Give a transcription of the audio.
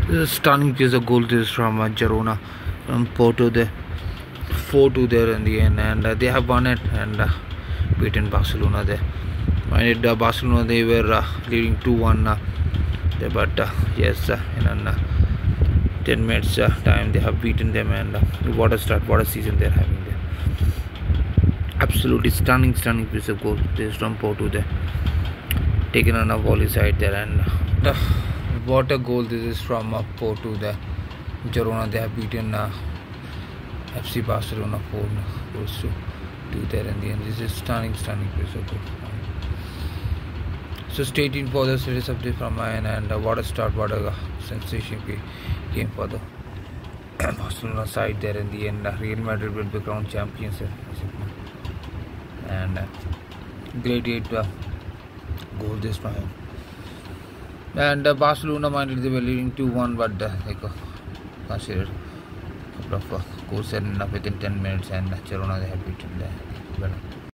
This is a stunning piece of goal. This is from Girona, from Porto. There, 4-2 there in the end, and they have won it and beaten Barcelona there. And Barcelona, they were leading 2-1 there, but yes, in 10 minutes time they have beaten them, and what a start, what a season they're having there. Absolutely stunning piece of goal. This is from Porto there, taken on a volley side there, and what a goal this is from Porto there. Girona, they have beaten FC Barcelona 4-2 there in the end. This is stunning piece of goal. So stay tuned for the series update from my end, and what a start, what a sensation game for the Barcelona side there in the end. Real Madrid will be crowned champions, and great 8 goal this time. And Barcelona minded they were leading 2-1, but they considered a couple of goals and within 10 minutes, and Girona they had beaten the